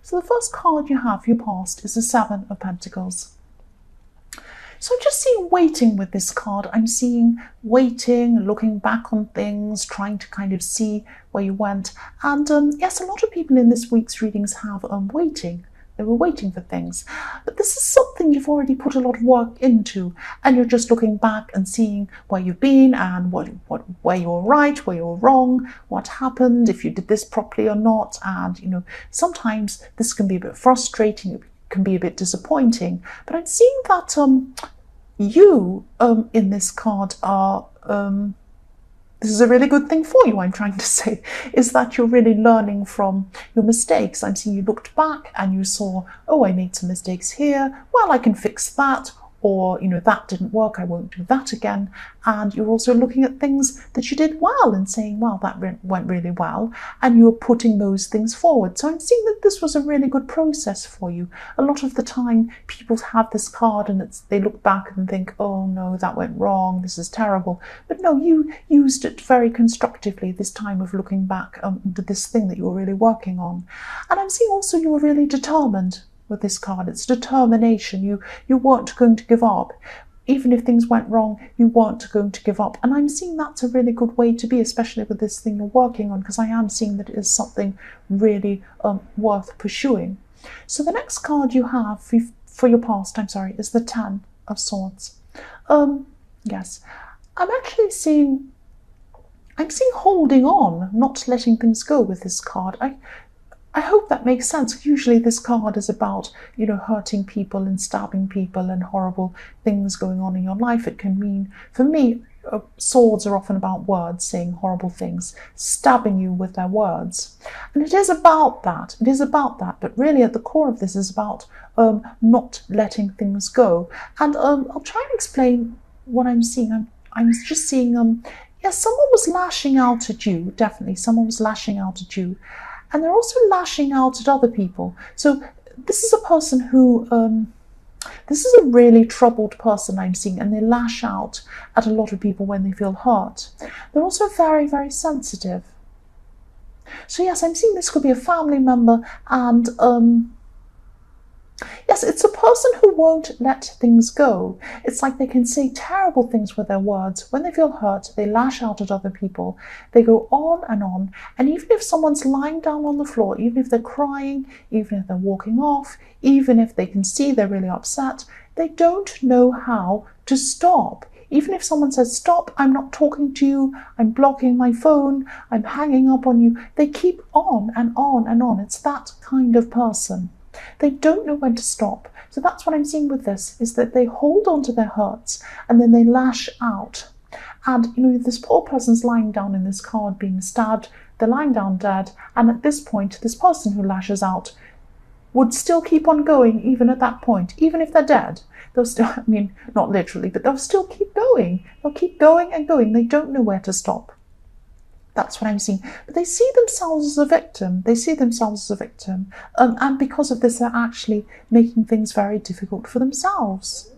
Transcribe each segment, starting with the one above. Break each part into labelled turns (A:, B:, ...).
A: So the first card you have for your past is the Seven of Pentacles. So I'm just seeing waiting with this card. I'm seeing waiting, looking back on things, trying to kind of see where you went. And yes, a lot of people in this week's readings have waiting. They were waiting for things. But this is something you've already put a lot of work into, and you're just looking back and seeing where you've been and where you were right, where you were wrong, what happened, if you did this properly or not. And, sometimes this can be a bit frustrating. It can be a bit disappointing, but I'm seeing that you in this card are this is a really good thing for you, I'm trying to say, is that you're really learning from your mistakes. I'm seeing you looked back and you saw, oh, I made some mistakes here, well, I can fix that, or that didn't work, I won't do that again. And you're also looking at things that you did well and saying, well, that went really well, and you're putting those things forward. So I'm seeing that this was a really good process for you. A lot of the time people have this card and they look back and think, oh no, that went wrong, this is terrible. But no, you used it very constructively this time of looking back to this thing that you were really working on. And I'm seeing also you were really determined with this card. It's determination. You weren't going to give up. Even if things went wrong, you weren't going to give up. And I'm seeing that's a really good way to be, especially with this thing you're working on, because I am seeing that it is something really worth pursuing. So the next card you have for your past, is the Ten of Swords. Yes, I'm seeing holding on, not letting things go with this card. I hope that makes sense. Usually this card is about, hurting people and stabbing people and horrible things going on in your life. It can mean, for me, swords are often about words, saying horrible things, stabbing you with their words. And it is about that. It is about that. But really at the core of this is about not letting things go. And I'll try and explain what I'm seeing. I'm just seeing, yes, someone was lashing out at you. Definitely, someone was lashing out at you. And they're also lashing out at other people. So this is a person who, this is a really troubled person I'm seeing, and they lash out at a lot of people when they feel hurt. They're also very, very sensitive. So yes, I'm seeing this could be a family member, and yes, it's a person who won't let things go. It's like they can say terrible things with their words. When they feel hurt, they lash out at other people. They go on, and even if someone's lying down on the floor, even if they're crying, even if they're walking off, even if they can see they're really upset, they don't know how to stop. Even if someone says, stop, I'm not talking to you, I'm blocking my phone, I'm hanging up on you, they keep on and on and on. It's that kind of person. They don't know when to stop. So that's what I'm seeing with this, is that they hold on to their hurts and then they lash out. And, this poor person's lying down in this card being stabbed, they're lying down dead, and at this point, this person who lashes out would still keep on going even at that point, even if they're dead. They'll still, not literally, but they'll still keep going. They'll keep going and going. They don't know where to stop. That's what I'm seeing. But they see themselves as a victim. They see themselves as a victim. And because of this, they're actually making things very difficult for themselves.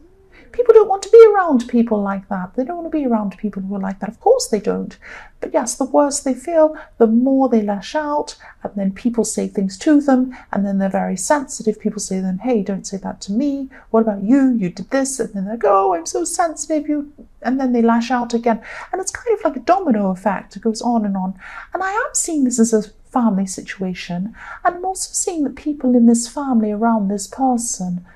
A: People don't want to be around people like that. They don't want to be around people who are like that. Of course they don't. But yes, the worse they feel, the more they lash out, and then people say things to them, and then they're very sensitive. People say to them, hey, don't say that to me. What about you? You did this. And then they go, oh, I'm so sensitive. And then they lash out again. And it's kind of like a domino effect. It goes on. And I am seeing this as a family situation, and I'm also seeing that people in this family around this person,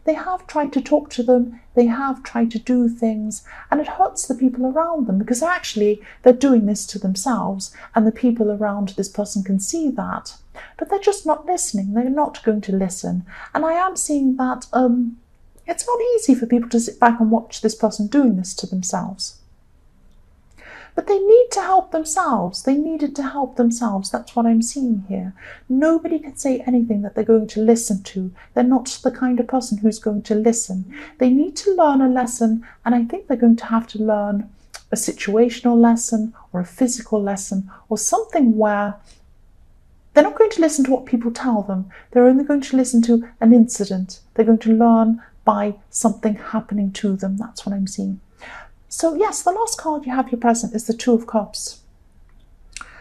A: they have tried to talk to them, they have tried to do things, and it hurts the people around them, because actually they're doing this to themselves, and the people around this person can see that, but they're just not listening. They're not going to listen. And I am seeing that it's not easy for people to sit back and watch this person doing this to themselves. But they need to help themselves. They needed to help themselves. That's what I'm seeing here. Nobody can say anything that they're going to listen to. They're not the kind of person who's going to listen. They need to learn a lesson, and I think they're going to have to learn a situational lesson or a physical lesson or something where they're not going to listen to what people tell them. They're only going to listen to an incident. They're going to learn by something happening to them. That's what I'm seeing. So yes, the last card you have here present is the Two of Cups.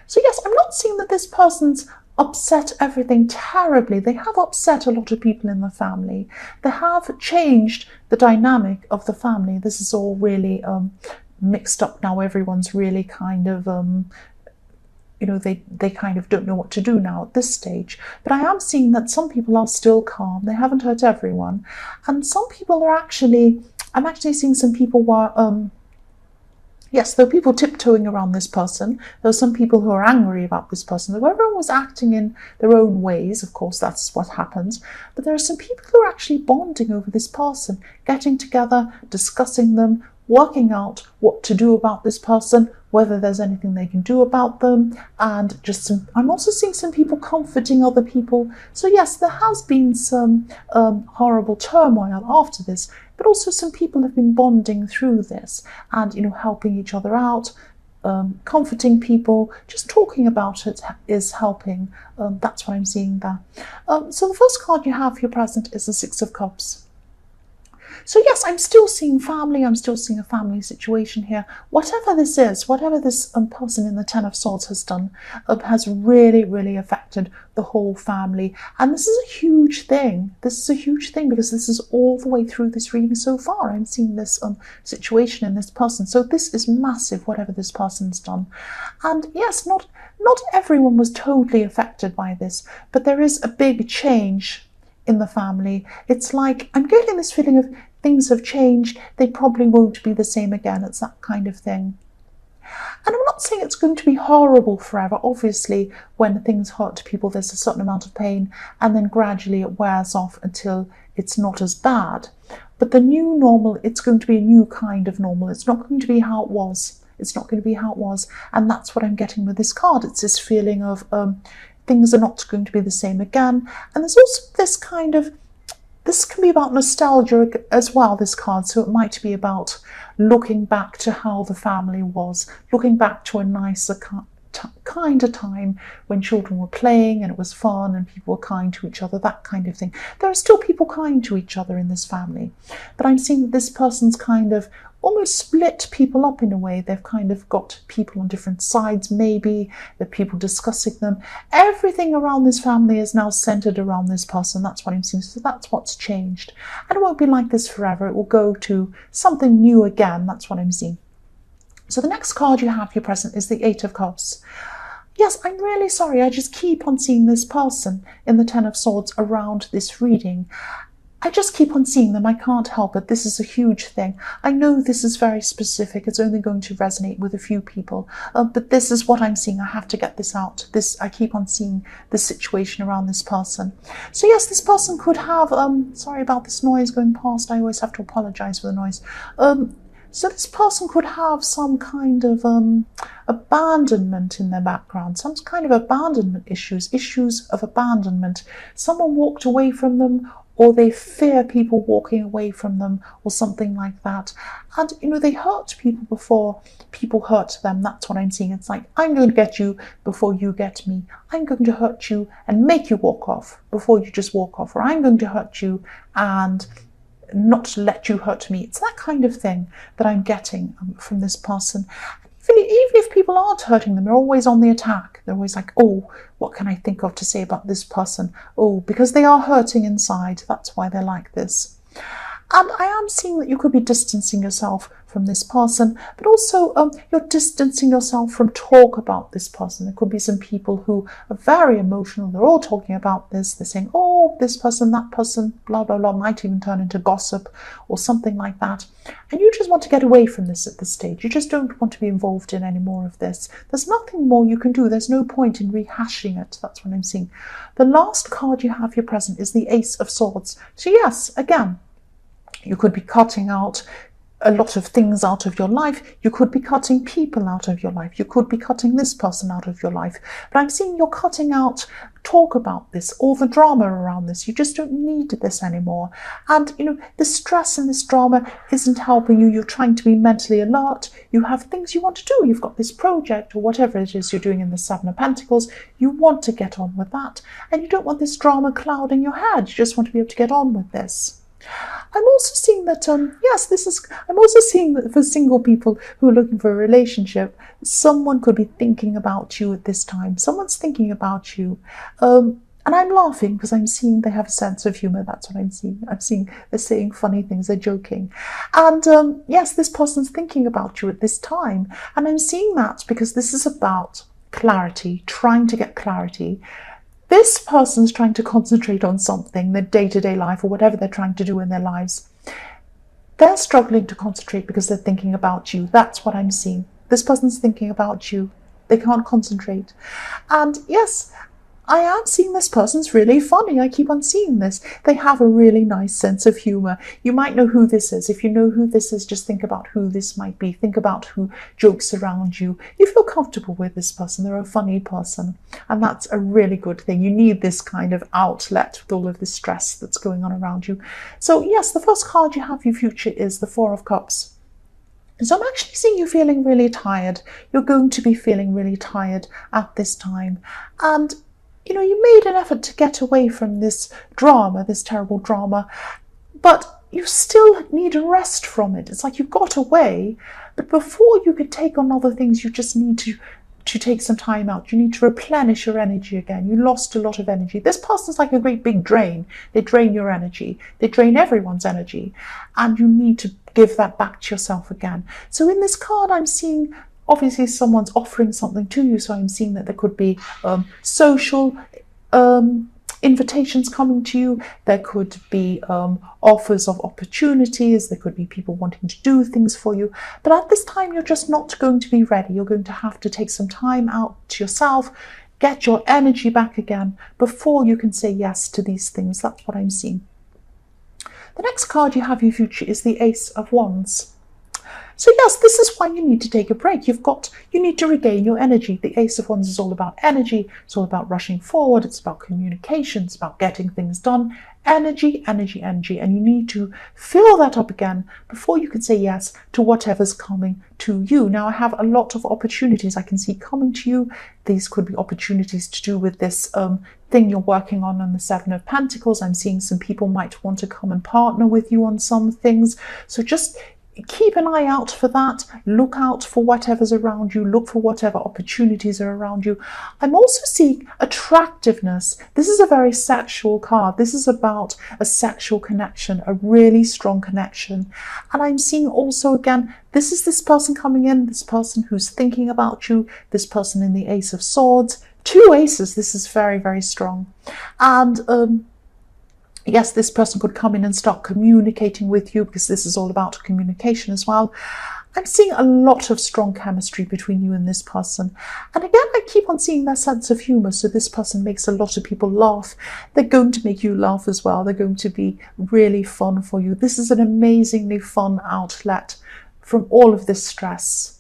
A: So yes, I'm not seeing that this person's upset everything terribly. They have upset a lot of people in the family. They have changed the dynamic of the family. This is all really mixed up now. Everyone's really kind of they kind of don't know what to do now at this stage. But I am seeing that some people are still calm. They haven't hurt everyone. And some people are I'm actually seeing some people who are, yes, there are people tiptoeing around this person. There are some people who are angry about this person. Everyone was acting in their own ways. Of course, that's what happens. But there are some people who are actually bonding over this person, getting together, discussing them, working out what to do about this person, whether there's anything they can do about them, and I'm also seeing some people comforting other people. So yes, there has been some horrible turmoil after this, but also some people have been bonding through this and, helping each other out, comforting people. Just talking about it is helping. That's what I'm seeing there. So the first card you have for your present is the Six of Cups. So yes, I'm still seeing family. I'm still seeing a family situation here. Whatever this is, whatever this person in the Ten of Swords has done, has really, really affected the whole family. And this is a huge thing. This is a huge thing because this is all the way through this reading so far. I'm seeing this situation in this person. So this is massive, whatever this person's done. And yes, not everyone was totally affected by this, but there is a big change in the family. It's like I'm getting this feeling of things have changed. They probably won't be the same again. It's that kind of thing. And I'm not saying it's going to be horrible forever. Obviously, when things hurt people, there's a certain amount of pain, and then gradually it wears off until it's not as bad. But the new normal, it's going to be a new kind of normal. It's not going to be how it was. It's not going to be how it was. And that's what I'm getting with this card. It's this feeling of things are not going to be the same again. And there's also this kind of, this can be about nostalgia as well, this card. So it might be about looking back to how the family was, looking back to a nicer kind of time when children were playing and it was fun and people were kind to each other, that kind of thing. There are still people kind to each other in this family. But I'm seeing that this person's kind of almost split people up in a way. They've kind of got people on different sides, maybe. There are people discussing them. Everything around this family is now centered around this person. That's what I'm seeing. So that's what's changed. And it won't be like this forever. It will go to something new again. That's what I'm seeing. So the next card you have for your present is the Eight of Cups. Yes, I'm really sorry. I just keep on seeing this person in the Ten of Swords around this reading. I just keep on seeing them. I can't help it. This is a huge thing. I know this is very specific. It's only going to resonate with a few people. But this is what I'm seeing. I have to get this out. I keep on seeing the situation around this person. So yes, this person could have, sorry about this noise going past. I always have to apologize for the noise. So this person could have some kind of abandonment in their background, some kind of abandonment issues of abandonment. Someone walked away from them, or they fear people walking away from them, or something like that. And, they hurt people before people hurt them. That's what I'm seeing. It's like, I'm going to get you before you get me. I'm going to hurt you and make you walk off before you just walk off. Or I'm going to hurt you and not let you hurt me. It's that kind of thing that I'm getting from this person. Even if people aren't hurting them, they're always on the attack. They're always like, oh, what can I think of to say about this person? Oh, because they are hurting inside. That's why they're like this. And I am seeing that you could be distancing yourself from this person, but also you're distancing yourself from talk about this person. There could be some people who are very emotional. They're all talking about this. They're saying, oh, this person, that person, blah, blah, blah, might even turn into gossip or something like that. And you just want to get away from this at this stage. You just don't want to be involved in any more of this. There's nothing more you can do. There's no point in rehashing it. That's what I'm seeing. The last card you have here present is the Ace of Swords. So yes, again, you could be cutting out a lot of things out of your life. You could be cutting people out of your life. You could be cutting this person out of your life. But I'm seeing you're cutting out talk about this, all the drama around this. You just don't need this anymore. And, the stress and this drama isn't helping you. You're trying to be mentally alert. You have things you want to do. You've got this project or whatever it is you're doing in the Seven of Pentacles. You want to get on with that. And you don't want this drama clouding your head. You just want to be able to get on with this. I'm also seeing that, I'm also seeing that for single people who are looking for a relationship, someone could be thinking about you at this time. Someone's thinking about you. And I'm laughing because I'm seeing they have a sense of humour. That's what I'm seeing. I'm seeing they're saying funny things, they're joking. And yes, this person's thinking about you at this time. And I'm seeing that because this is about clarity, trying to get clarity. This person's trying to concentrate on something, their day-to-day life or whatever they're trying to do in their lives. They're struggling to concentrate because they're thinking about you. That's what I'm seeing. This person's thinking about you. They can't concentrate. And yes, I am seeing this person's really funny. I keep on seeing this. They have a really nice sense of humour. You might know who this is. If you know who this is, just think about who this might be. Think about who jokes around you. You feel comfortable with this person. They're a funny person. And that's a really good thing. You need this kind of outlet with all of the stress that's going on around you. So yes, the first card you have for your future is the Four of Cups. So I'm actually seeing you feeling really tired. You're going to be feeling really tired at this time. And you know, you made an effort to get away from this drama, this terrible drama, but you still need a rest from it. It's like you got away, but before you could take on other things, you just need to take some time out. You need to replenish your energy again. You lost a lot of energy. This person's like a great big drain. They drain your energy. They drain everyone's energy, and you need to give that back to yourself again. So in this card, I'm seeing obviously someone's offering something to you, so I'm seeing that there could be social invitations coming to you. There could be offers of opportunities. There could be people wanting to do things for you. But at this time, you're just not going to be ready. You're going to have to take some time out to yourself, get your energy back again before you can say yes to these things. That's what I'm seeing. The next card you have in your future is the Ace of Wands. So yes, this is why you need to take a break. You need to regain your energy. The Ace of Wands is all about energy. It's all about rushing forward. It's about communication. It's about getting things done. Energy, energy, energy. And you need to fill that up again before you can say yes to whatever's coming to you. Now, I have a lot of opportunities I can see coming to you. These could be opportunities to do with this thing you're working on the Seven of Pentacles. I'm seeing some people might want to come and partner with you on some things. So just keep an eye out for that. Look out for whatever's around you. Look for whatever opportunities are around you. I'm also seeing attractiveness. This is a very sexual card. This is about a sexual connection, a really strong connection. And I'm seeing also, again, this is this person coming in, this person who's thinking about you, this person in the Ace of Swords. Two aces. This is very, very strong. And yes, this person could come in and start communicating with you, because this is all about communication as well. I'm seeing a lot of strong chemistry between you and this person. And again, I keep on seeing their sense of humour. So this person makes a lot of people laugh. They're going to make you laugh as well. They're going to be really fun for you. This is an amazingly fun outlet from all of this stress.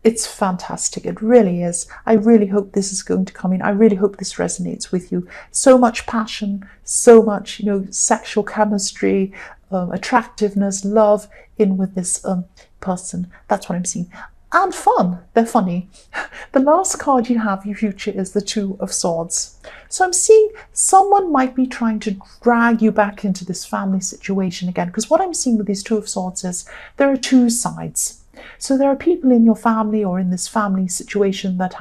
A: It's fantastic. It really is. I really hope this is going to come in. I really hope this resonates with you. So much passion, so much, sexual chemistry, attractiveness, love in with this person. That's what I'm seeing. And fun. They're funny. The last card you have, your future, is the Two of Swords. So I'm seeing someone might be trying to drag you back into this family situation again. Because what I'm seeing with these Two of Swords is there are two sides. So there are people in your family or in this family situation that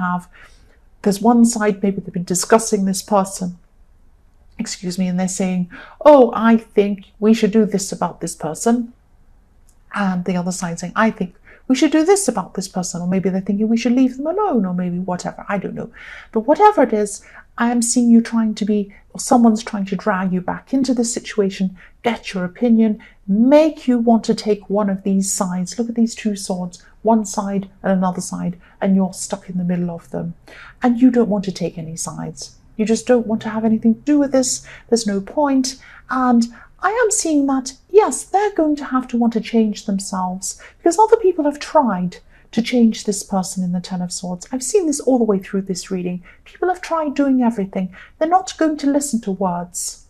A: there's one side, maybe they've been discussing this person, and they're saying, oh, I think we should do this about this person. And the other side saying, I think we should do this about this person. Or maybe they're thinking we should leave them alone, or maybe whatever, I don't know. But whatever it is, I am seeing you someone's trying to drag you back into this situation, get your opinion, make you want to take one of these sides. Look at these two swords, one side and another side, and you're stuck in the middle of them. And you don't want to take any sides. You just don't want to have anything to do with this. There's no point. And I am seeing that, yes, they're going to have to want to change themselves, because other people have tried to change this person in the Ten of Swords. I've seen this all the way through this reading. People have tried doing everything. They're not going to listen to words.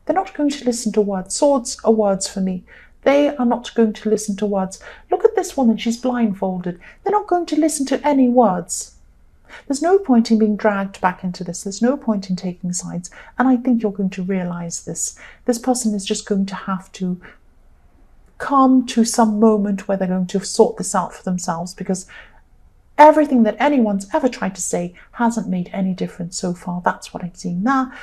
A: They're not going to listen to words. Swords are words for me. They are not going to listen to words. Look at this woman. She's blindfolded. They're not going to listen to any words. There's no point in being dragged back into this. There's no point in taking sides. And I think you're going to realize this. This person is just going to have to come to some moment where they're going to sort this out for themselves, because everything that anyone's ever tried to say hasn't made any difference so far. That's what I'm seeing now.